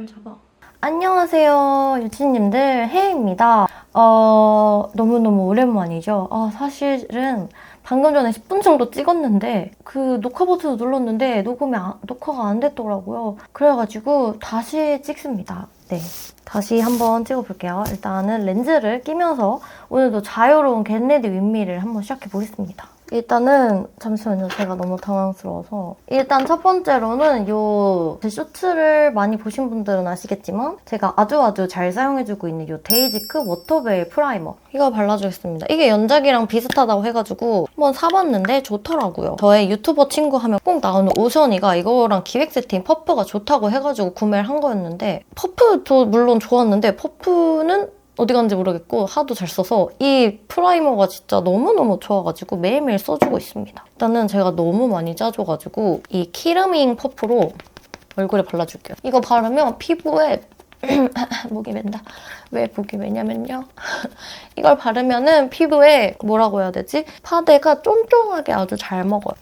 잘 잡아. 안녕하세요 유치님들, 혜입니다. 너무너무 오랜만이죠. 사실은 방금 전에 10분 정도 찍었는데 그 녹화 버튼을 눌렀는데 녹화가 안 됐더라고요. 그래가지고 다시 찍습니다. 네, 다시 한번 찍어볼게요. 일단은 렌즈를 끼면서 오늘도 자유로운 겟레디 윗미를 한번 시작해보겠습니다. 일단은 잠시만요, 제가 너무 당황스러워서. 일단 첫 번째로는 제 쇼츠를 많이 보신 분들은 아시겠지만 제가 아주 잘 사용해주고 있는 요 데이지크 워터베일 프라이머, 이거 발라주겠습니다. 이게 연작이랑 비슷하다고 해가지고 한번 사봤는데 좋더라고요. 저의 유튜버 친구 하면 꼭 나오는 오션이가 이거랑 기획 세팅 퍼프가 좋다고 해가지고 구매를 한 거였는데, 퍼프도 물론 좋았는데 퍼프는 어디 갔는지 모르겠고 하도 잘 써서 이 프라이머가 진짜 너무너무 좋아가지고 매일매일 써주고 있습니다. 일단은 제가 너무 많이 짜줘가지고 이 키르밍 퍼프로 얼굴에 발라줄게요. 이거 바르면 피부에 목이 맨다. 왜 목이 매냐면요. 이걸 바르면은 피부에 뭐라고 해야 되지? 파데가 쫀쫀하게 아주 잘 먹어요.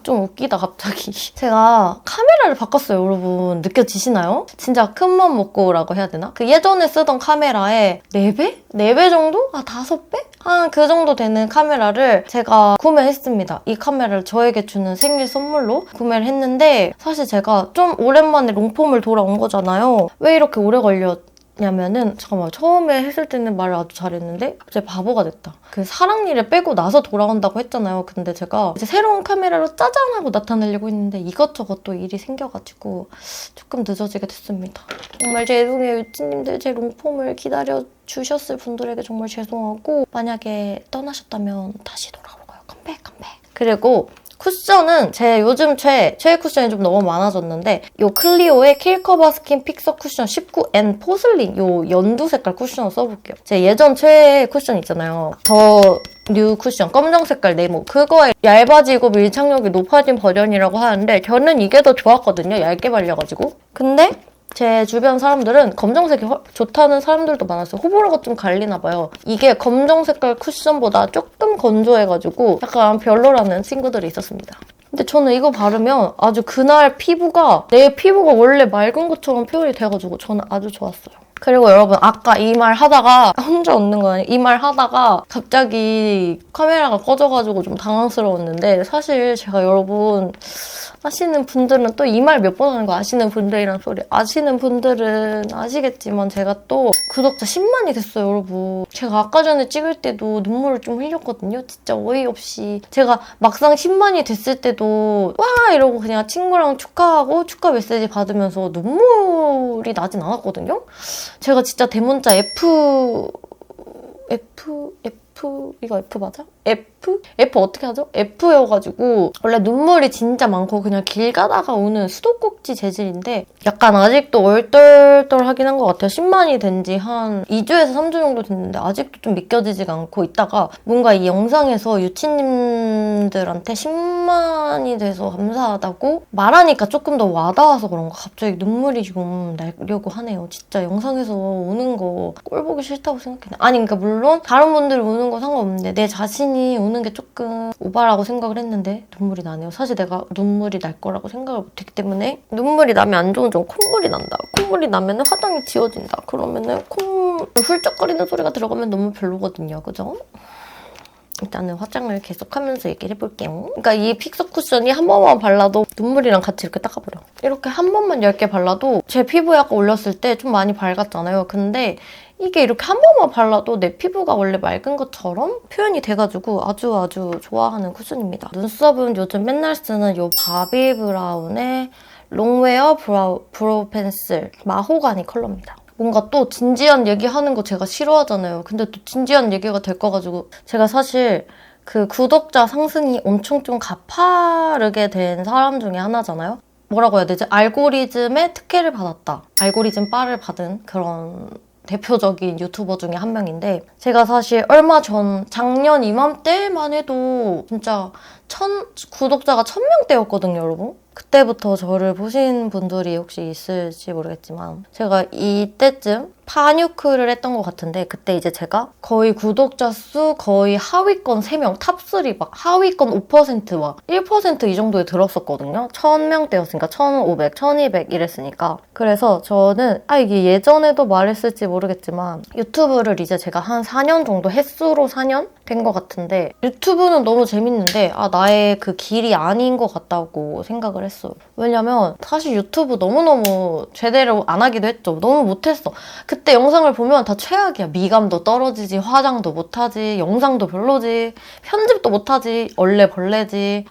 좀 웃기다 갑자기. 제가 카메라를 바꿨어요, 여러분. 느껴지시나요? 진짜 큰맘 먹고라고 해야 되나? 그 예전에 쓰던 카메라에 4배? 4배 정도? 5배? 한 그 정도 되는 카메라를 제가 구매했습니다. 이 카메라를 저에게 주는 생일 선물로 구매를 했는데, 사실 제가 좀 오랜만에 롱폼을 돌아온 거잖아요. 왜 이렇게 오래 걸렸냐면은, 잠깐만, 처음에 했을 때는 말을 아주 잘했는데 갑자기 바보가 됐다. 그 사랑니를 빼고 나서 돌아온다고 했잖아요. 근데 제가 이제 새로운 카메라로 짜잔 하고 나타내려고 했는데 이것저것 또 일이 생겨가지고 조금 늦어지게 됐습니다. 정말 죄송해요, 유치님들. 제 롱폼을 기다려주셨을 분들에게 정말 죄송하고, 만약에 떠나셨다면 다시 돌아올 거예요. 컴백. 그리고 쿠션은 제 요즘 최애 쿠션이 좀 너무 많아졌는데, 요 클리오의 킬커버 스킨 픽서 쿠션 19N 포슬린, 요 연두 색깔 쿠션을 써볼게요. 제 예전 최애 쿠션 있잖아요. 더 뉴 쿠션 검정 색깔 네모, 그거에 얇아지고 밀착력이 높아진 버전이라고 하는데 저는 이게 더 좋았거든요, 얇게 발려가지고. 근데 제 주변 사람들은 검정색이 좋다는 사람들도 많았어요. 호불호가 좀 갈리나 봐요. 이게 검정 색깔 쿠션보다 조금 건조해가지고 약간 별로라는 친구들이 있었습니다. 근데 저는 이거 바르면 아주 그날 내 피부가 원래 맑은 것처럼 표현이 돼가지고 저는 아주 좋았어요. 그리고 여러분, 아까 이 말 하다가, 혼자 웃는 거 아니에요? 이 말 하다가 갑자기 카메라가 꺼져가지고 좀 당황스러웠는데, 사실 제가 여러분, 아시는 분들은 또 이 말 몇 번 하는 거 아시는 분들이란 소리. 아시는 분들은 아시겠지만 제가 또 구독자 10만이 됐어요, 여러분. 제가 아까 전에 찍을 때도 눈물을 좀 흘렸거든요. 진짜 어이없이. 제가 막상 10만이 됐을 때도 와! 이러고 그냥 친구랑 축하하고 축하 메시지 받으면서 눈물이 나진 않았거든요. 제가 진짜 대문자 이거 F 맞아? F 어떻게 하죠? F여가지고 원래 눈물이 진짜 많고 그냥 길 가다가 오는 수도꼭지 재질인데, 약간 아직도 얼떨떨하긴 한 것 같아요. 10만이 된 지 한 2주에서 3주 정도 됐는데 아직도 좀 믿겨지지가 않고 있다가, 뭔가 이 영상에서 유치님들한테 10만이 돼서 감사하다고 말하니까 조금 더 와닿아서 그런가 갑자기 눈물이 좀 나려고 하네요. 진짜 영상에서 우는 거 꼴 보기 싫다고 생각해. 아니, 그러니까 물론 다른 분들이 우는 거 상관없는데 내 자신이 우는 게 조금 오바라고 생각을 했는데 눈물이 나네요. 사실 내가 눈물이 날 거라고 생각을 못했기 때문에. 눈물이 나면 안 좋은 점, 콧물이 난다. 콧물이 나면 화장이 지워진다. 그러면은 훌쩍거리는 소리가 들어가면 너무 별로거든요. 그죠? 일단은 화장을 계속하면서 얘기를 해볼게요. 그러니까 이 픽서 쿠션이 한 번만 발라도 눈물이랑 같이 이렇게 닦아버려. 이렇게 한 번만 얇게 발라도 제 피부에 아까 올렸을 때 좀 많이 밝았잖아요. 근데 이게 이렇게 한 번만 발라도 내 피부가 원래 맑은 것처럼 표현이 돼가지고 아주 좋아하는 쿠션입니다. 눈썹은 요즘 맨날 쓰는 요 바비 브라운의 롱웨어 브로우 펜슬 마호가니 컬러입니다. 뭔가 또 진지한 얘기하는 거 제가 싫어하잖아요. 근데 또 진지한 얘기가 될 거 가지고, 제가 사실 그 구독자 상승이 엄청 좀 가파르게 된 사람 중에 하나잖아요. 뭐라고 해야 되지? 알고리즘의 특혜를 받았다. 알고리즘 바를 받은 그런 대표적인 유튜버 중에 한 명인데, 제가 사실 얼마 전 작년 이맘때만 해도 진짜 구독자가 1000명대였거든요, 여러분. 그때부터 저를 보신 분들이 혹시 있을지 모르겠지만 제가 이때쯤 파뉴크를 했던 것 같은데 그때 이제 제가 거의 구독자 수 거의 하위권 3명, 탑3 막 하위권 5%와 1%이 정도에 들었었거든요. 1000명대였으니까 1500, 1200 이랬으니까. 그래서 저는 이게 예전에도 말했을지 모르겠지만 유튜브를 이제 제가 한 4년 정도 횟수로 4년 된 것 같은데 유튜브는 너무 재밌는데 나의 그 길이 아닌 것 같다고 생각을 했어요. 왜냐면 사실 유튜브 너무너무 제대로 안 하기도 했죠. 너무 못했어. 그때 영상을 보면 다 최악이야. 미감도 떨어지지, 화장도 못하지, 영상도 별로지, 편집도 못하지, 얼레벌레지.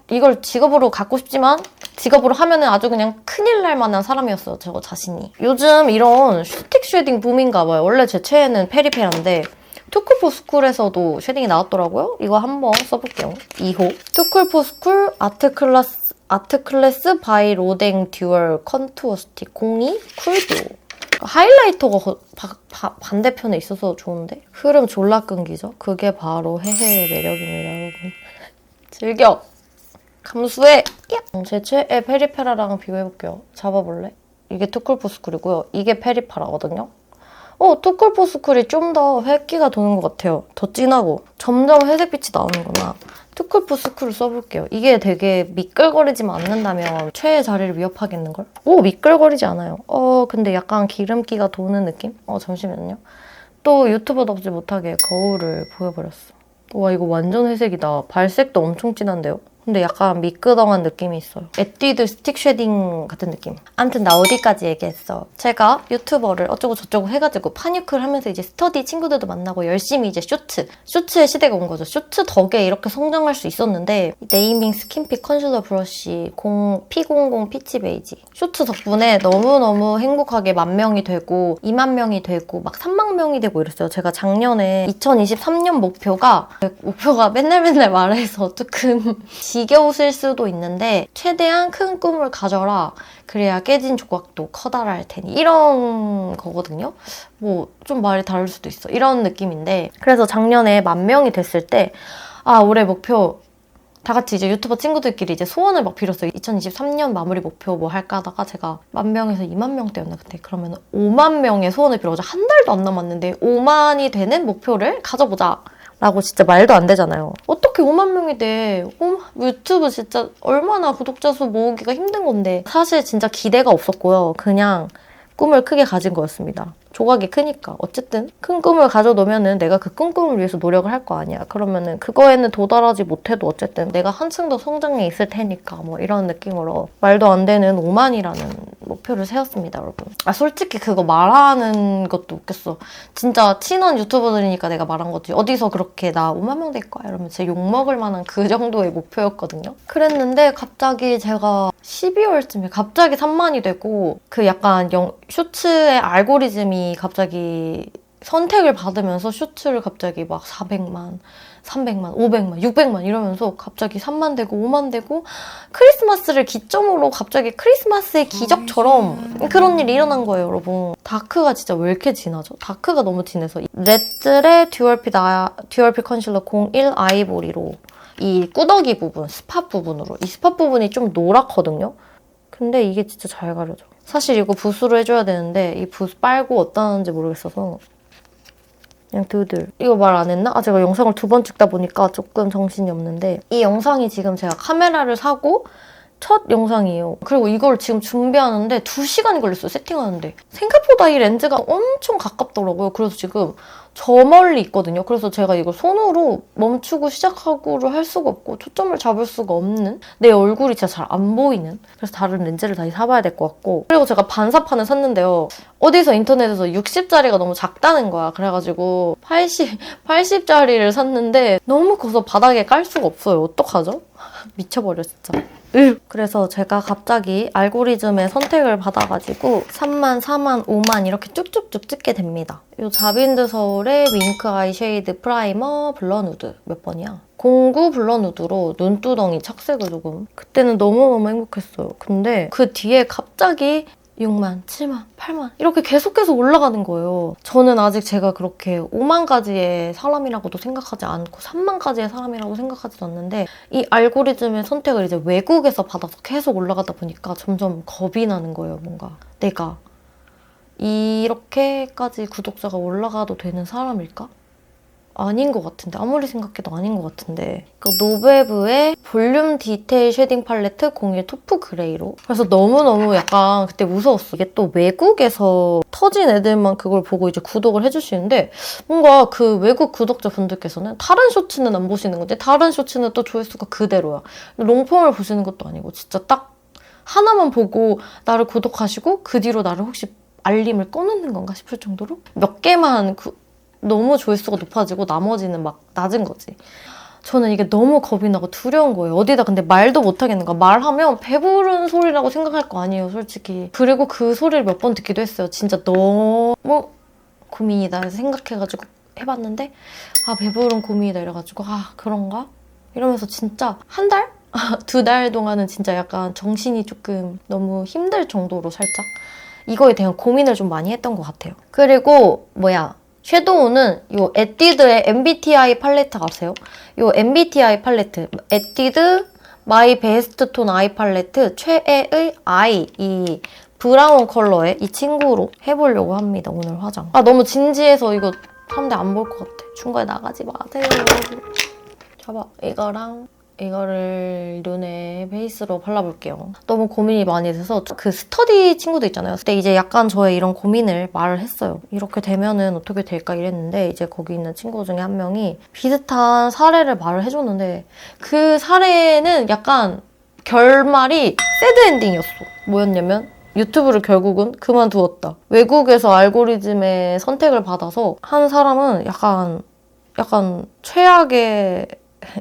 이걸 직업으로 갖고 싶지만 직업으로 하면은 아주 그냥 큰일 날 만한 사람이었어요. 저 자신이. 요즘 이런 스틱 쉐딩 붐인가 봐요. 원래 제 최애는 페리페라인데 투쿨포스쿨에서도 쉐딩이 나왔더라고요. 이거 한번 써볼게요. 2호. 투쿨포스쿨 아트클래스 바이 로댕 듀얼 컨투어 스틱 02 쿨듀오. 하이라이터가 반대편에 있어서 좋은데? 흐름 졸라 끊기죠? 그게 바로 헤헤의 매력입니다, 여러분. 즐겨! 감수해! 제 최애 페리페라랑 비교해볼게요. 잡아볼래? 이게 투쿨포스쿨이고요. 이게 페리페라거든요. 투쿨포스쿨이 좀 더 회기가 도는 것 같아요. 더 진하고. 점점 회색빛이 나오는구나. 투쿨포스쿨을 써볼게요. 이게 되게 미끌거리지만 않는다면 최애 자리를 위협하겠는걸? 미끌거리지 않아요. 근데 약간 기름기가 도는 느낌? 잠시만요. 또 유튜버답지 못하게 거울을 보여버렸어. 와, 이거 완전 회색이다. 발색도 엄청 진한데요? 근데 약간 미끄덩한 느낌이 있어요. 에뛰드 스틱 쉐딩 같은 느낌. 아무튼 나 어디까지 얘기했어. 제가 유튜버를 어쩌고 저쩌고 해가지고 파뉴클 하면서 이제 스터디 친구들도 만나고 열심히 이제 쇼츠의 시대가 온 거죠. 쇼츠 덕에 이렇게 성장할 수 있었는데 네이밍 스킨픽 컨실러 브러쉬 P00 피치 베이지 쇼츠 덕분에 너무너무 행복하게 10,000명이 되고 20,000명이 되고 막 30,000명이 되고 이랬어요. 제가 작년에 2023년 목표가 맨날 말해서 조금 지겨우실 수도 있는데 최대한 큰 꿈을 가져라. 그래야 깨진 조각도 커다랄 테니. 이런 거거든요. 좀 말이 다를 수도 있어. 이런 느낌인데 그래서 작년에 10,000명이 됐을 때 올해 목표 다 같이 이제 유튜버 친구들끼리 이제 소원을 막 빌었어요. 2023년 마무리 목표 뭐 할까 하다가 제가 10,000명에서 20,000명대였나 그때. 그러면 50,000명의 소원을 빌어보자. 한 달도 안 남았는데 50,000이 되는 목표를 가져보자. 라고 진짜 말도 안 되잖아요. 어떻게 50,000명이 돼? 유튜브 진짜 얼마나 구독자 수 모으기가 힘든 건데. 사실 진짜 기대가 없었고요. 그냥 꿈을 크게 가진 거였습니다. 조각이 크니까. 어쨌든 큰 꿈을 가져놓으면은 내가 그 큰 꿈을 위해서 노력을 할 거 아니야. 그러면은 그거에는 도달하지 못해도 어쨌든 내가 한층 더 성장해 있을 테니까 뭐 이런 느낌으로 말도 안 되는 50,000이라는 목표를 세웠습니다, 여러분. 솔직히 그거 말하는 것도 웃겼어. 진짜 친한 유튜버들이니까 내가 말한 거지. 어디서 그렇게 나 50,000명 될 거야 이러면 제 욕먹을 만한 그 정도의 목표였거든요. 그랬는데 갑자기 제가 12월쯤에 갑자기 30,000이 되고 그 약간 쇼츠의 알고리즘이 갑자기 선택을 받으면서 쇼츠를 갑자기 막 400만, 300만, 500만, 600만 이러면서 갑자기 3만 되고 5만 되고 크리스마스를 기점으로 갑자기 크리스마스의 기적처럼 그런 일이 일어난 거예요, 여러분. 다크가 진짜 왜 이렇게 진하죠? 다크가 너무 진해서 레틀의 듀얼피 컨실러 01 아이보리로 이 꾸덕이 부분, 스팟 부분으로 이 스팟 부분이 좀 노랗거든요? 근데 이게 진짜 잘 가려져. 사실 이거 붓으로 해줘야 되는데 이 붓 빨고 어디다 놨는지 모르겠어서 그냥 드들. 이거 말 안 했나? 제가 영상을 2번 찍다 보니까 조금 정신이 없는데 이 영상이 지금 제가 카메라를 사고 첫 영상이에요. 그리고 이걸 지금 준비하는데 2시간이 걸렸어요, 세팅하는데. 생각보다 이 렌즈가 엄청 가깝더라고요. 그래서 지금 저 멀리 있거든요. 그래서 제가 이걸 손으로 멈추고 시작하고를 할 수가 없고 초점을 잡을 수가 없는 내 얼굴이 진짜 잘 안 보이는 그래서 다른 렌즈를 다시 사봐야 될 것 같고 그리고 제가 반사판을 샀는데요. 어디서 인터넷에서 60짜리가 너무 작다는 거야. 그래가지고 80짜리를 샀는데 너무 커서 바닥에 깔 수가 없어요. 어떡하죠? 미쳐버려 진짜. 그래서 제가 갑자기 알고리즘의 선택을 받아가지고 3만, 4만, 5만 이렇게 쭉쭉쭉 찍게 됩니다. 이 자빈드 서울의 윙크 아이 쉐이드 프라이머 블러 누드 몇 번이야? 09 블러 누드로 눈두덩이 착색을 조금 그때는 너무너무 행복했어요. 근데 그 뒤에 갑자기 6만, 7만, 8만 이렇게 계속해서 올라가는 거예요. 저는 아직 제가 그렇게 5만 가지의 사람이라고도 생각하지 않고 3만 가지의 사람이라고 생각하지도 않는데 이 알고리즘의 선택을 이제 외국에서 받아서 계속 올라가다 보니까 점점 겁이 나는 거예요. 뭔가 내가 이렇게까지 구독자가 올라가도 되는 사람일까? 아닌 것 같은데, 아무리 생각해도 아닌 것 같은데. 그 노베브의 볼륨 디테일 쉐딩 팔레트 01 토프 그레이로. 그래서 너무너무 약간 그때 무서웠어. 이게 또 외국에서 터진 애들만 그걸 보고 이제 구독을 해주시는데 뭔가 그 외국 구독자분들께서는 다른 쇼츠는 안 보시는 건데 다른 쇼츠는 또 조회수가 그대로야. 롱폼을 보시는 것도 아니고 진짜 딱 하나만 보고 나를 구독하시고 그 뒤로 나를 혹시 알림을 꺼놓는 건가 싶을 정도로 몇 개만 너무 조회수가 높아지고 나머지는 막 낮은 거지. 저는 이게 너무 겁이 나고 두려운 거예요. 어디다 근데 말도 못 하겠는 거야. 말하면 배부른 소리라고 생각할 거 아니에요, 솔직히. 그리고 그 소리를 몇 번 듣기도 했어요. 진짜 너무 고민이다 해서 생각해가지고 해봤는데 배부른 고민이다 이래가지고 그런가? 이러면서 진짜 한 달? 2달 동안은 진짜 약간 정신이 조금 너무 힘들 정도로 살짝 이거에 대한 고민을 좀 많이 했던 것 같아요. 그리고 섀도우는 이 에뛰드의 MBTI 팔레트 아세요? 이 MBTI 팔레트, 에뛰드 마이 베스트 톤 아이 팔레트 최애의 아이, 이 브라운 컬러의 이 친구로 해보려고 합니다, 오늘 화장. 너무 진지해서 이거 사람들 안 볼 것 같아. 중간에 나가지 마세요. 잡아. 이거를 눈에 베이스로 발라볼게요. 너무 고민이 많이 돼서 그 스터디 친구도 있잖아요. 그때 이제 약간 저의 이런 고민을 말을 했어요. 이렇게 되면은 어떻게 될까 이랬는데 이제 거기 있는 친구 중에 한 명이 비슷한 사례를 말을 해줬는데 그 사례는 약간 결말이 새드 엔딩이었어. 뭐였냐면 유튜브를 결국은 그만두었다. 외국에서 알고리즘의 선택을 받아서 한 사람은 약간 최악의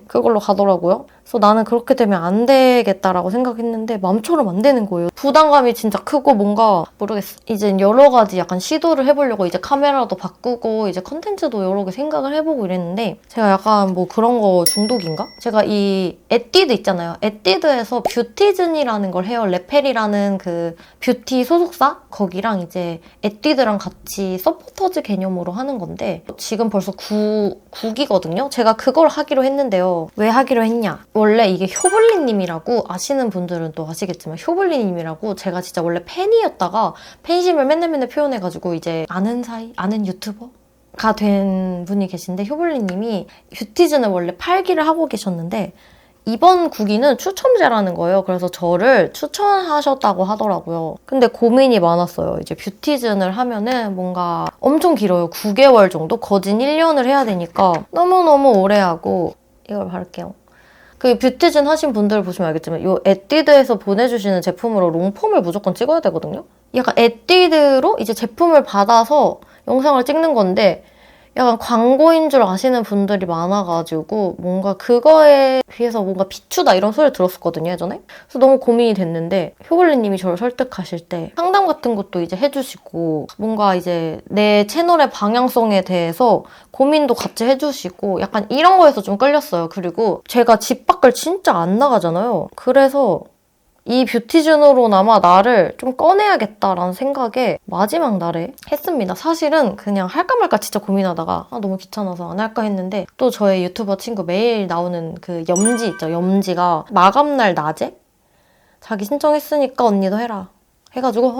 그걸로 가더라고요. 그래서 나는 그렇게 되면 안 되겠다라고 생각했는데 마음처럼 안 되는 거예요. 부담감이 진짜 크고 뭔가 모르겠어. 이제 여러 가지 약간 시도를 해보려고 이제 카메라도 바꾸고 이제 컨텐츠도 여러 개 생각을 해보고 이랬는데 제가 약간 그런 거 중독인가? 제가 이 에뛰드 있잖아요. 에뛰드에서 뷰티즌이라는 걸 해요. 레펠이라는 그 뷰티 소속사? 거기랑 이제 에뛰드랑 같이 서포터즈 개념으로 하는 건데 지금 벌써 9기거든요. 제가 그걸 하기로 했는데요. 왜 하기로 했냐? 원래 이게 효블리님이라고 아시는 분들은 또 아시겠지만 효블리님이라고 제가 진짜 원래 팬이었다가 팬심을 맨날 표현해가지고 이제 아는 유튜버가 된 분이 계신데 효블리님이 뷰티즌을 원래 8기를 하고 계셨는데 이번 9기는 추첨제라는 거예요. 그래서 저를 추천하셨다고 하더라고요. 근데 고민이 많았어요. 이제 뷰티즌을 하면은 뭔가 엄청 길어요. 9개월 정도? 거진 1년을 해야 되니까 너무너무 오래 하고 이걸 바를게요. 그 뷰티즌 하신 분들 보시면 알겠지만 이 에뛰드에서 보내주시는 제품으로 롱폼을 무조건 찍어야 되거든요. 약간 에뛰드로 이제 제품을 받아서 영상을 찍는 건데 약간 광고인 줄 아시는 분들이 많아가지고 뭔가 그거에 비해서 뭔가 비추다 이런 소리를 들었었거든요, 예전에. 그래서 너무 고민이 됐는데 효블리님이 저를 설득하실 때 상담 같은 것도 이제 해주시고 뭔가 이제 내 채널의 방향성에 대해서 고민도 같이 해주시고 약간 이런 거에서 좀 끌렸어요. 그리고 제가 집 밖을 진짜 안 나가잖아요. 그래서 이 뷰티즌으로나마 나를 좀 꺼내야겠다라는 생각에 마지막 날에 했습니다. 사실은 그냥 할까 말까 진짜 고민하다가 너무 귀찮아서 안 할까 했는데 또 저의 유튜버 친구 매일 나오는 그 염지 있죠. 염지가 마감날 낮에 자기 신청했으니까 언니도 해라 해가지고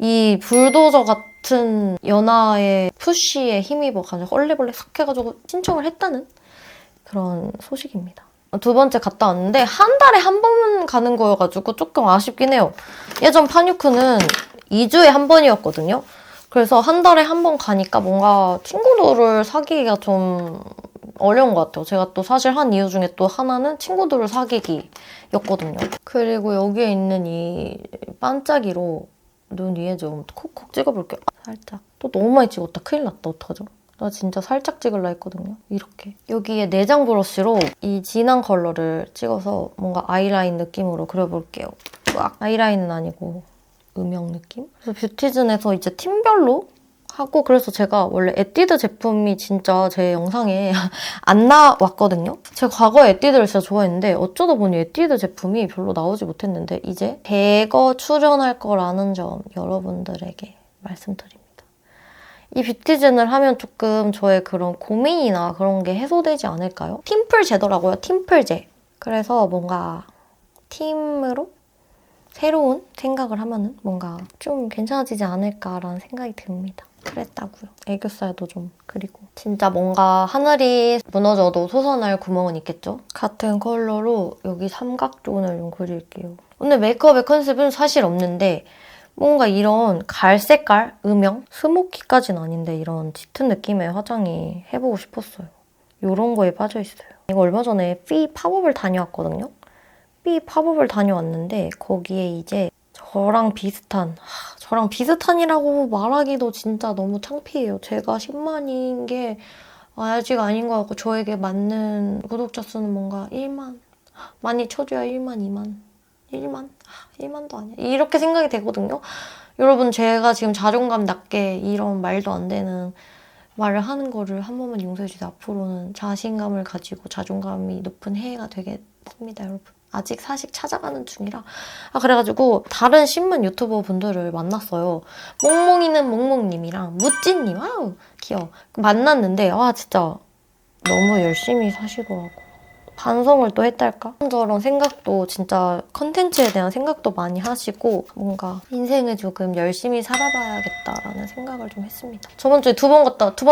이 불도저 같은 연하의 푸쉬에 힘입어가지고 얼레벌레 싹 해가지고 신청을 했다는 그런 소식입니다. 두 번째 갔다 왔는데 한 달에 한 번 가는 거여가지고 조금 아쉽긴 해요. 예전 파뉴크는 2주에 한 번이었거든요. 그래서 한 달에 한 번 가니까 뭔가 친구들을 사귀기가 좀 어려운 것 같아요. 제가 또 사실 한 이유 중에 또 하나는 친구들을 사귀기였거든요. 그리고 여기에 있는 이 반짝이로 눈 위에 좀 콕콕 찍어볼게요. 살짝. 또 너무 많이 찍었다. 큰일 났다. 어떡하죠? 나 진짜 살짝 찍으려 했거든요. 이렇게. 여기에 내장 브러쉬로 이 진한 컬러를 찍어서 뭔가 아이라인 느낌으로 그려볼게요. 아이라인은 아니고 음영 느낌? 그래서 뷰티즌에서 이제 팀별로 하고 그래서 제가 원래 에뛰드 제품이 진짜 제 영상에 안 나왔거든요. 제가 과거에 에뛰드를 진짜 좋아했는데 어쩌다 보니 에뛰드 제품이 별로 나오지 못했는데 이제 대거 출연할 거라는 점 여러분들에게 말씀드립니다. 이 뷰티젠을 하면 조금 저의 그런 고민이나 그런 게 해소되지 않을까요? 팀플제더라고요. 팀플제. 그래서 뭔가 팀으로 새로운 생각을 하면은 뭔가 좀 괜찮아지지 않을까라는 생각이 듭니다. 그랬다고요. 애교살도 좀 그리고 진짜 뭔가 하늘이 무너져도 솟아날 구멍은 있겠죠? 같은 컬러로 여기 삼각존을 좀 그릴게요. 오늘 메이크업의 컨셉은 사실 없는데 뭔가 이런 갈색깔, 음영, 스모키까지는 아닌데 이런 짙은 느낌의 화장이 해보고 싶었어요. 이런 거에 빠져있어요. 이거 얼마 전에 피 팝업을 다녀왔거든요? 피 팝업을 다녀왔는데 거기에 이제 저랑 비슷한이라고 말하기도 진짜 너무 창피해요. 제가 10만인 게 아직 아닌 것 같고 저에게 맞는 구독자 수는 뭔가 1만 많이 쳐줘야 1만, 2만 1만? 1만도 아니야. 이렇게 생각이 되거든요. 여러분 제가 지금 자존감 낮게 이런 말도 안 되는 말을 하는 거를 한 번만 용서해주세요. 앞으로는 자신감을 가지고 자존감이 높은 해가 되겠습니다, 여러분. 아직 사실 찾아가는 중이라. 그래가지고 다른 신문 유튜버 분들을 만났어요. 몽몽이는 몽몽님이랑 무찌님, 아우 귀여워. 만났는데 진짜 너무 열심히 사시더라고. 반성을 또 했달까? 저런 생각도 진짜 컨텐츠에 대한 생각도 많이 하시고 뭔가 인생을 조금 열심히 살아봐야겠다라는 생각을 좀 했습니다. 저번 주에 두 번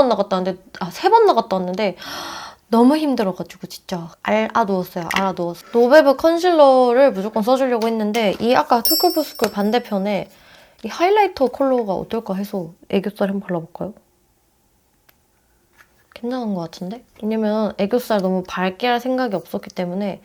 나갔다 왔는데 3번 나갔다 왔는데 너무 힘들어가지고 진짜 알아두었어요. 노베브 컨실러를 무조건 써주려고 했는데 이 아까 투쿨부스쿨 반대편에 이 하이라이터 컬러가 어떨까 해서 애교살 한번 발라볼까요? 괜찮은 것 같은데? 왜냐면 애교살 너무 밝게 할 생각이 없었기 때문에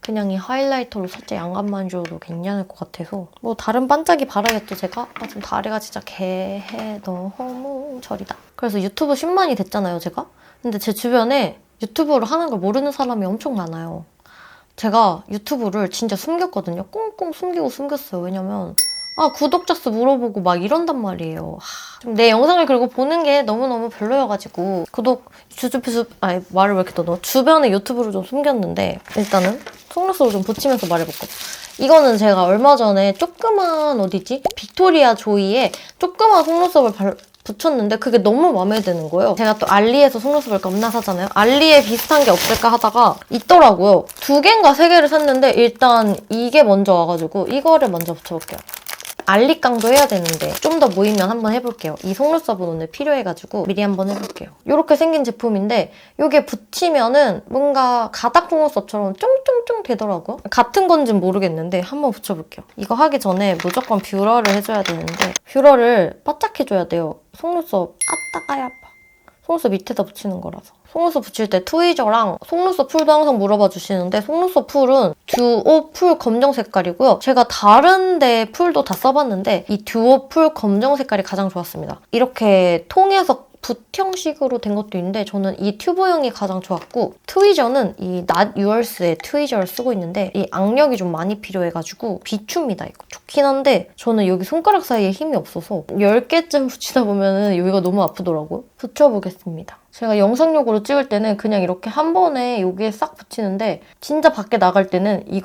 그냥 이 하이라이터로 살짝 양감만 줘도 괜찮을 것 같아서 뭐 다른 반짝이 바라겠죠 제가? 지금 다리가 진짜 개해 너무 저리다. 그래서 유튜브 10만이 됐잖아요 제가? 근데 제 주변에 유튜브를 하는 걸 모르는 사람이 엄청 많아요. 제가 유튜브를 진짜 숨겼거든요. 꽁꽁 숨겼어요. 왜냐면 구독자 수 물어보고 막 이런단 말이에요. 좀 내 영상을 그리고 보는 게 너무너무 별로여가지고 말을 왜 이렇게 넣어? 주변에 유튜브를 좀 숨겼는데 일단은 속눈썹을 좀 붙이면서 말해볼게요. 이거는 제가 얼마 전에 조그만 빅토리아 조이에 조그만 속눈썹을 붙였는데 그게 너무 마음에 드는 거예요. 제가 또 알리에서 속눈썹을 겁나 사잖아요. 알리에 비슷한 게 없을까 하다가 있더라고요. 2개인가 3개를 샀는데 일단 이게 먼저 와가지고 이거를 먼저 붙여볼게요. 알리깡도 해야 되는데 좀 더 모이면 한번 해볼게요. 이 속눈썹은 오늘 필요해가지고 미리 한번 해볼게요. 이렇게 생긴 제품인데 이게 붙이면은 뭔가 가닥 속눈썹처럼 쫑쫑쫑 되더라고요. 같은 건진 모르겠는데 한번 붙여볼게요. 이거 하기 전에 무조건 뷰러를 해줘야 되는데 뷰러를 바짝 해줘야 돼요. 속눈썹 따가야 아파. 속눈썹 밑에다 붙이는 거라서. 속눈썹 붙일 때 트위저랑 속눈썹 풀도 항상 물어봐 주시는데 속눈썹 풀은 듀오 풀 검정 색깔이고요. 제가 다른 데 풀도 다 써봤는데 이 듀오 풀 검정 색깔이 가장 좋았습니다. 이렇게 통에서 붓형식으로 된 것도 있는데 저는 이 튜브형이 가장 좋았고 트위저는 이 Not Yours의 트위저를 쓰고 있는데 이 악력이 좀 많이 필요해가지고 비춥니다. 이거 좋긴 한데 저는 여기 손가락 사이에 힘이 없어서 10개쯤 붙이다 보면 여기가 너무 아프더라고요. 붙여보겠습니다. 제가 영상용으로 찍을 때는 그냥 이렇게 한 번에 여기에 싹 붙이는데 진짜 밖에 나갈 때는 이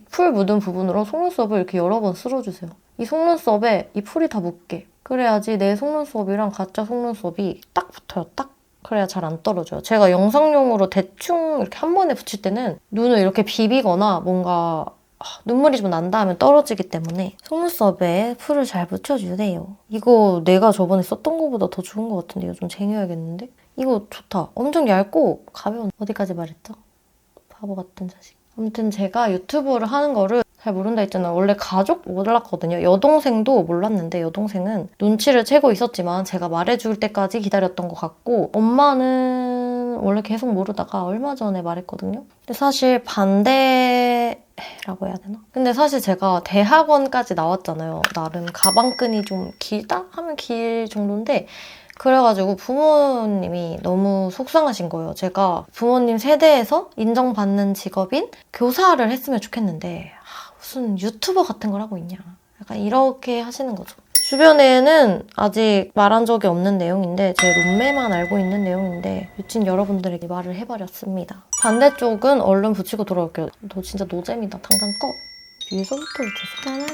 풀 묻은 부분으로 속눈썹을 이렇게 여러 번 쓸어주세요. 이 속눈썹에 이 풀이 다 묻게. 그래야지 내 속눈썹이랑 가짜 속눈썹이 딱 붙어요. 딱. 그래야 잘 안 떨어져요. 제가 영상용으로 대충 이렇게 한 번에 붙일 때는 눈을 이렇게 비비거나 뭔가 눈물이 좀 난다 하면 떨어지기 때문에 속눈썹에 풀을 잘 붙여주세요. 이거 내가 저번에 썼던 거보다 더 좋은 것 같은데 이거 좀 쟁여야겠는데? 이거 좋다. 엄청 얇고 가벼운. 어디까지 말했죠? 바보 같은 자식. 아무튼 제가 유튜브를 하는 거를 잘 모른다 했잖아요. 원래 가족 몰랐거든요. 여동생도 몰랐는데 여동생은 눈치를 채고 있었지만 제가 말해줄 때까지 기다렸던 것 같고 엄마는 원래 계속 모르다가 얼마 전에 말했거든요. 근데 사실 반대라고 해야 되나? 근데 사실 제가 대학원까지 나왔잖아요. 나름 가방끈이 좀 길다? 하면 길 정도인데 그래가지고 부모님이 너무 속상하신 거예요. 제가 부모님 세대에서 인정받는 직업인 교사를 했으면 좋겠는데 무슨 유튜버 같은 걸 하고 있냐. 약간 이렇게 하시는 거죠. 주변에는 아직 말한 적이 없는 내용인데 제 룸메만 알고 있는 내용인데 유친 여러분들에게 말을 해버렸습니다. 반대쪽은 얼른 붙이고 돌아올게요. 너 진짜 노잼이다. 당장 꺼. 위에서부터 붙였어.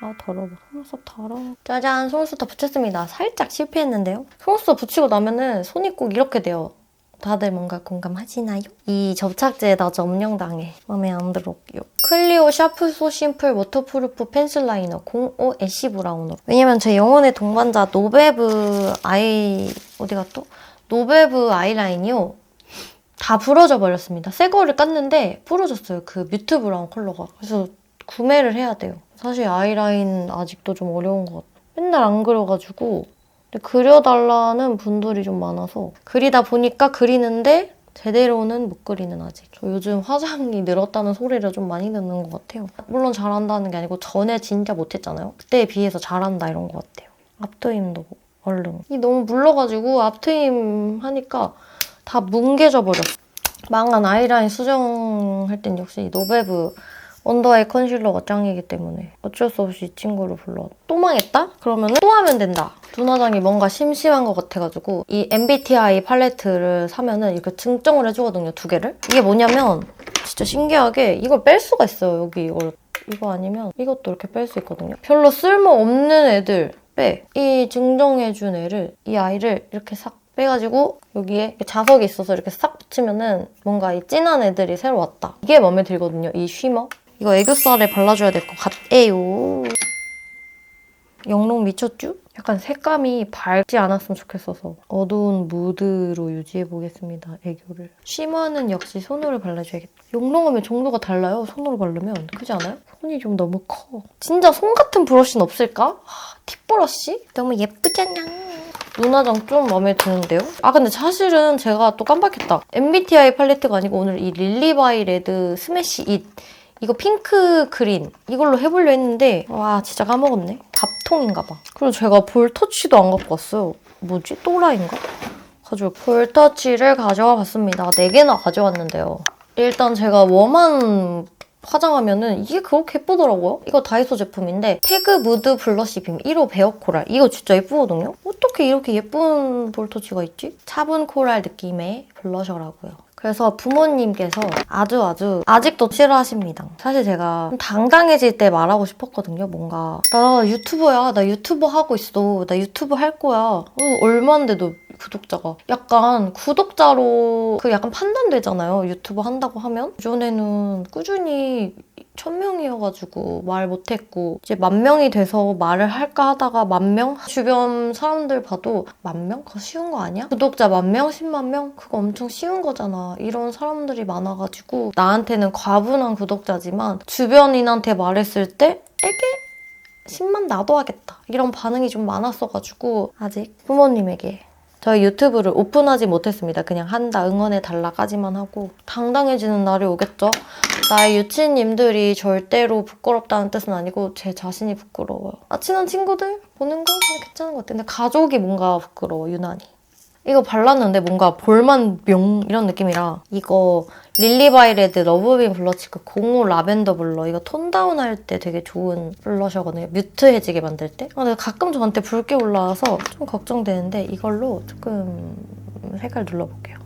아 더러워. 속눈썹 더러워. 짜잔, 속눈썹 다 붙였습니다. 살짝 실패했는데요. 속눈썹 붙이고 나면은 손이 꼭 이렇게 돼요. 다들 뭔가 공감하시나요? 이 접착제에다 점령당해. 마음에 안 들어요. 클리오 샤프 소 심플 워터프루프 펜슬 라이너 05 애쉬 브라운으로. 왜냐면 제 영혼의 동반자 노베브 어디가 또? 노베브 아이라인이요. 다 부러져 버렸습니다. 새 거를 깠는데 부러졌어요. 그 뮤트 브라운 컬러가. 그래서 구매를 해야 돼요. 사실 아이라인 아직도 좀 어려운 것 같아요. 맨날 안 그려가지고 근데 그려달라는 분들이 좀 많아서 그리다 보니까 그리는데 제대로는 못 그리는 아직. 저 요즘 화장이 늘었다는 소리를 좀 많이 듣는 것 같아요. 물론 잘한다는 게 아니고 전에 진짜 못했잖아요. 그때에 비해서 잘한다 이런 것 같아요. 앞트임도 얼른. 이 너무 물러가지고 앞트임 하니까 다 뭉개져 버렸어. 망한 아이라인 수정할 땐 역시 노베브 언더아이 컨실러가 짱이기 때문에 어쩔 수 없이 이 친구를 불러. 또 망했다? 그러면 또 하면 된다. 눈화장이 뭔가 심심한 것 같아가지고 이 MBTI 팔레트를 사면은 이렇게 증정을 해주거든요, 2개를. 이게 뭐냐면 진짜 신기하게 이걸 뺄 수가 있어요, 여기 이걸. 이거 아니면 이것도 이렇게 뺄 수 있거든요. 별로 쓸모없는 애들 빼. 이 증정해준 애를, 이 아이를 이렇게 싹 빼가지고 여기에 자석이 있어서 이렇게 싹 붙이면은 뭔가 이 진한 애들이 새로 왔다. 이게 마음에 들거든요, 이 쉬머. 이거 애교살에 발라줘야 될 것 같아요. 영롱 미쳤쥬? 약간 색감이 밝지 않았으면 좋겠어서 어두운 무드로 유지해보겠습니다, 애교를. 쉬머는 역시 손으로 발라줘야겠다. 영롱하면 정도가 달라요, 손으로 바르면. 그렇지 않아요? 손이 좀 너무 커. 진짜 손 같은 브러쉬는 없을까? 팁 브러쉬? 너무 예쁘잖아. 눈화장 좀 마음에 드는데요? 아 근데 사실은 제가 또 깜빡했다. MBTI 팔레트가 아니고 오늘 이 릴리바이 레드 스매시 잇 이거 핑크 그린 이걸로 해보려 했는데 와 진짜 까먹었네. 밥통인가 봐. 그리고 제가 볼터치도 안 갖고 왔어요. 뭐지? 또라이인가? 가지고 볼터치를 가져와 봤습니다. 4개나 가져왔는데요. 일단 제가 웜한 화장하면은 이게 그렇게 예쁘더라고요. 이거 다이소 제품인데 태그 무드 블러쉬 빔 1호 베어 코랄. 이거 진짜 예쁘거든요? 어떻게 이렇게 예쁜 볼터치가 있지? 차분 코랄 느낌의 블러셔라고요. 그래서 부모님께서 아주 아직도 싫어하십니다. 사실 제가 좀 당당해질 때 말하고 싶었거든요. 뭔가 나 유튜버야. 나 유튜버 하고 있어. 나 유튜브 할 거야. 얼마인데 너 구독자가. 약간 구독자로 그 약간 판단되잖아요. 유튜브 한다고 하면. 그전에는 꾸준히 1000명이어가지고 말 못했고 이제 10,000명이 돼서 말을 할까 하다가 10,000명? 주변 사람들 봐도 10,000명? 그거 쉬운 거 아니야? 구독자 10,000명? 10만 명? 그거 엄청 쉬운 거잖아. 이런 사람들이 많아가지고 나한테는 과분한 구독자지만 주변인한테 말했을 때 에게 10만 나도 하겠다. 이런 반응이 좀 많았어가지고 아직 부모님에게 저희 유튜브를 오픈하지 못했습니다. 그냥 한다, 응원해달라까지만 하고 당당해지는 날이 오겠죠? 나의 유치님들이 절대로 부끄럽다는 뜻은 아니고 제 자신이 부끄러워요. 친한 친구들 보는 건 그냥 괜찮은 것 같아요. 근데 가족이 뭔가 부끄러워, 유난히. 이거 발랐는데 뭔가 볼만 명 이런 느낌이라 이거 릴리바이레드 러브빔 블러치크 05 라벤더 블러 이거 톤 다운할 때 되게 좋은 블러셔거든요. 뮤트해지게 만들 때. 근데 가끔 저한테 붉게 올라와서 좀 걱정되는데 이걸로 조금 색깔 눌러볼게요.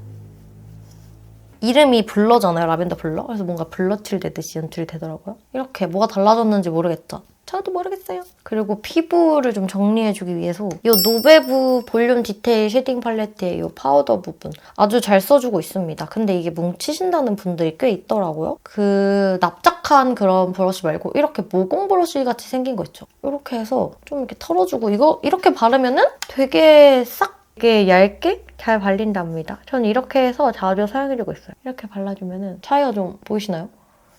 이름이 블러잖아요. 라벤더 블러. 그래서 뭔가 블러칠 되듯이 연출이 되더라고요. 이렇게 뭐가 달라졌는지 모르겠죠. 저도 모르겠어요. 그리고 피부를 좀 정리해주기 위해서 이 노베브 볼륨 디테일 쉐딩 팔레트의 이 파우더 부분 아주 잘 써주고 있습니다. 근데 이게 뭉치신다는 분들이 꽤 있더라고요. 그 납작한 그런 브러쉬 말고 이렇게 모공 브러쉬 같이 생긴 거 있죠? 이렇게 해서 좀 이렇게 털어주고 이거 이렇게 바르면은 되게 싹 되게 얇게 잘 발린답니다. 저는 이렇게 해서 자주 사용해주고 있어요. 이렇게 발라주면은 차이가 좀 보이시나요?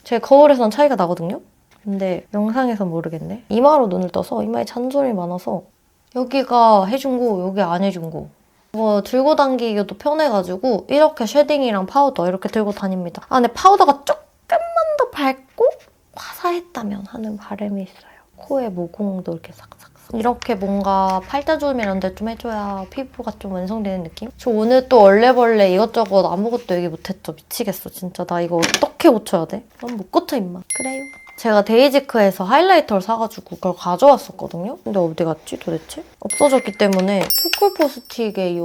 제 거울에서는 차이가 나거든요? 근데 영상에선 모르겠네. 이마로 눈을 떠서 이마에 잔점이 많아서 여기가 해준 거, 여기 안 해준 거. 이거 들고 다니기도 편해가지고 이렇게 쉐딩이랑 파우더 이렇게 들고 다닙니다. 근데 파우더가 조금만 더 밝고 화사했다면 하는 바람이 있어요. 코에 모공도 이렇게 싹싹. 이렇게 뭔가 팔자주름 이런 데 좀 해줘야 피부가 좀 완성되는 느낌? 저 오늘 또 얼레벌레 이것저것 아무것도 얘기 못했죠. 미치겠어. 진짜 나 이거 어떻게 고쳐야 돼? 난 못 고쳐 임마. 그래요. 제가 데이지크에서 하이라이터를 사가지고 그걸 가져왔었거든요. 근데 어디 갔지 도대체? 없어졌기 때문에 투쿨포 스틱의 이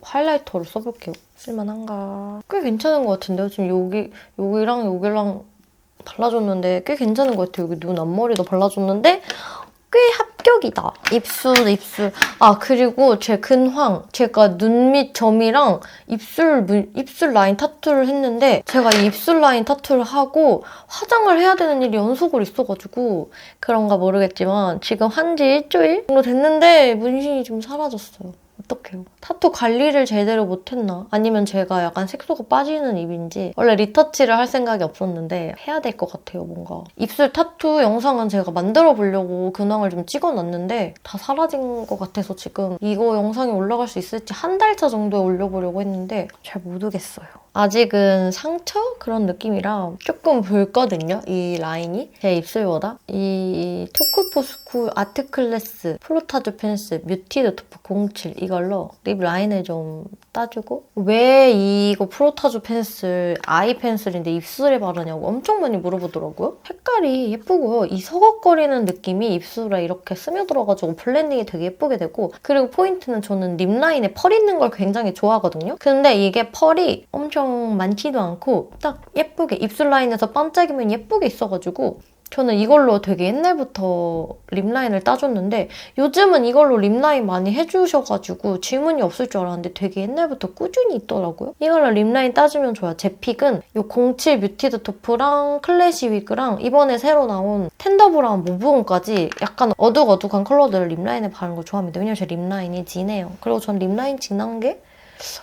하이라이터를 써볼게요. 쓸만한가? 꽤 괜찮은 것 같은데요? 지금 여기랑 여기랑 발라줬는데 꽤 괜찮은 것 같아요. 여기 눈 앞머리도 발라줬는데 꽤 합격이다. 입술. 아, 그리고 제 근황. 제가 눈 밑 점이랑 입술 라인 타투를 했는데 제가 이 입술 라인 타투를 하고 화장을 해야 되는 일이 연속으로 있어가지고 그런가 모르겠지만 지금 한지 일주일 정도 됐는데 문신이 좀 사라졌어요. 어떡해요. 타투 관리를 제대로 못했나? 아니면 제가 약간 색소가 빠지는 입인지 원래 리터치를 할 생각이 없었는데 해야 될 것 같아요, 뭔가. 입술 타투 영상은 제가 만들어 보려고 근황을 좀 찍어놨는데 다 사라진 것 같아서 지금 이거 영상이 올라갈 수 있을지 한 달차 정도에 올려보려고 했는데 잘 모르겠어요. 아직은 상처? 그런 느낌이라 조금 붉거든요, 이 라인이. 제 입술보다. 이 투쿨포스쿨 아트클래스 플로타주 펜슬 뮤티드 토프 07 이걸로 립 라인을 좀 따주고 왜 이거 플로타주 펜슬 아이 펜슬인데 입술에 바르냐고 엄청 많이 물어보더라고요. 색깔이 예쁘고요. 이 서걱거리는 느낌이 입술에 이렇게 스며들어가지고 블렌딩이 되게 예쁘게 되고 그리고 포인트는 저는 립 라인에 펄 있는 걸 굉장히 좋아하거든요. 근데 이게 펄이 엄청 많지도 않고 딱 예쁘게 입술 라인에서 반짝이면 예쁘게 있어가지고 저는 이걸로 되게 옛날부터 립라인을 따줬는데 요즘은 이걸로 립라인 많이 해주셔가지고 질문이 없을 줄 알았는데 되게 옛날부터 꾸준히 있더라고요. 이걸로 립라인 따주면 좋아요. 제 픽은 이 07 뮤티드 토프랑 클래시 위그랑 이번에 새로 나온 텐더 브라운 모브온까지 약간 어둑어둑한 컬러들을 립라인에 바르는 걸 좋아합니다. 왜냐면 제 립라인이 진해요. 그리고 전 립라인 진한 게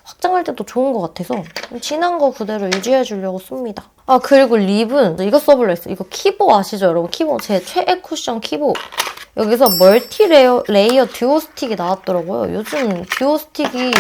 확장할 때도 좋은 것 같아서 진한 거 그대로 유지해주려고 씁니다. 아, 그리고 립은 이거 써볼라 했어요. 이거 키보 아시죠, 여러분? 키보 제 최애 쿠션 키보. 여기서 멀티 레이어 듀오 스틱이 나왔더라고요. 요즘 듀오 스틱이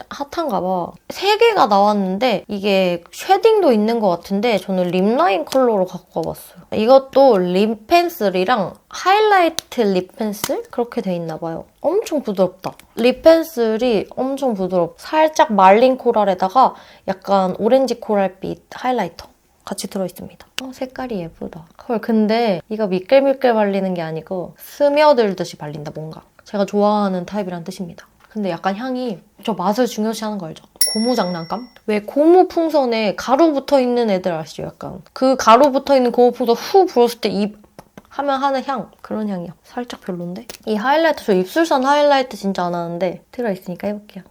핫한가 봐. 3개가 나왔는데 이게 쉐딩도 있는 것 같은데 저는 립라인 컬러로 갖고 와봤어요. 이것도 립 펜슬이랑 하이라이트 립 펜슬? 그렇게 돼 있나 봐요. 엄청 부드럽다. 립 펜슬이 엄청 부드럽고 살짝 말린 코랄에다가 약간 오렌지 코랄빛 하이라이터 같이 들어있습니다. 색깔이 예쁘다. 헐, 근데 이거 미끌미끌 발리는 게 아니고 스며들듯이 발린다, 뭔가. 제가 좋아하는 타입이란 뜻입니다. 근데 약간 향이 저 맛을 중요시하는 거 알죠? 고무 장난감? 왜 고무 풍선에 가루 붙어있는 애들 아시죠? 약간 그 가루 붙어있는 고무 풍선 후 불었을 때 입 하면 하는 향. 그런 향이야. 살짝 별론데? 이 하이라이트, 저 입술선 하이라이트 진짜 안 하는데 들어있으니까 해볼게요.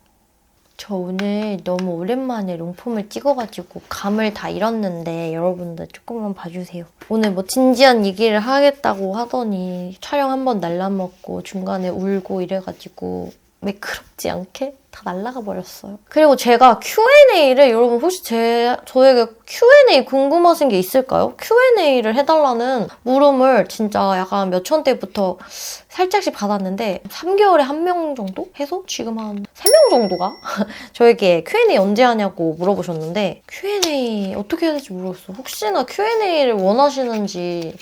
저 오늘 너무 오랜만에 롱폼을 찍어가지고 감을 다 잃었는데 여러분들 조금만 봐주세요. 오늘 뭐 진지한 얘기를 하겠다고 하더니 촬영 한번 날라먹고 중간에 울고 이래가지고 매끄럽지 않게 다 날아가 버렸어요. 그리고 제가 Q&A를 여러분 혹시 저에게 Q&A 궁금하신 게 있을까요? Q&A를 해달라는 물음을 진짜 약간 몇 천 대부터 살짝씩 받았는데 3개월에 1명 정도 해서 지금 한 3명 정도가 저에게 Q&A 언제 하냐고 물어보셨는데 Q&A 어떻게 해야 될지 모르겠어. 혹시나 Q&A를 원하시는지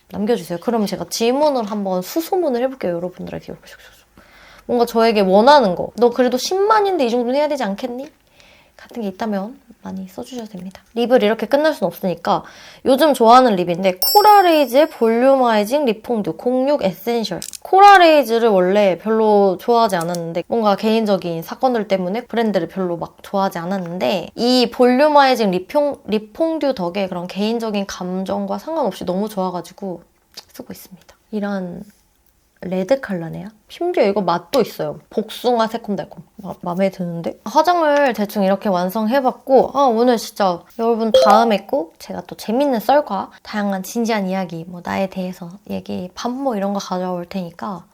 남겨주세요. 그럼 제가 질문을 한번 수소문을 해볼게요. 여러분들에게. 뭔가 저에게 원하는 거. 너 그래도 10만인데 이 정도는 해야 되지 않겠니? 같은 게 있다면 많이 써주셔도 됩니다. 립을 이렇게 끝낼 순 없으니까 요즘 좋아하는 립인데 코랄에이즈의 볼륨아이징 립폼듀 06 에센셜. 코랄에이즈를 원래 별로 좋아하지 않았는데 뭔가 개인적인 사건들 때문에 브랜드를 별로 막 좋아하지 않았는데 이 볼륨아이징 립폼듀 덕에 그런 개인적인 감정과 상관없이 너무 좋아가지고 쓰고 있습니다. 이런 레드 컬러네요. 심지어 이거 맛도 있어요. 복숭아 새콤달콤. 마음에 드는데? 화장을 대충 이렇게 완성해봤고 오늘 진짜 여러분 다음에 꼭 제가 또 재밌는 썰과 다양한 진지한 이야기 나에 대해서 얘기 반모 이런 거 가져올 테니까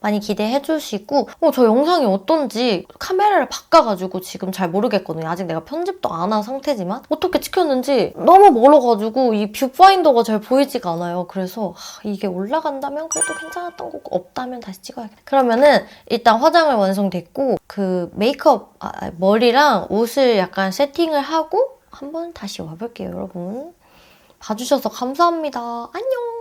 많이 기대해주시고 저 영상이 어떤지 카메라를 바꿔가지고 지금 잘 모르겠거든요. 아직 내가 편집도 안 한 상태지만 어떻게 찍혔는지 너무 멀어가지고 이 뷰파인더가 잘 보이지가 않아요. 그래서 이게 올라간다면 그래도 괜찮았던 거고 없다면 다시 찍어야겠다. 그러면은 일단 화장을 완성됐고 그 메이크업 머리랑 옷을 약간 세팅을 하고 한번 다시 와볼게요. 여러분 봐주셔서 감사합니다. 안녕.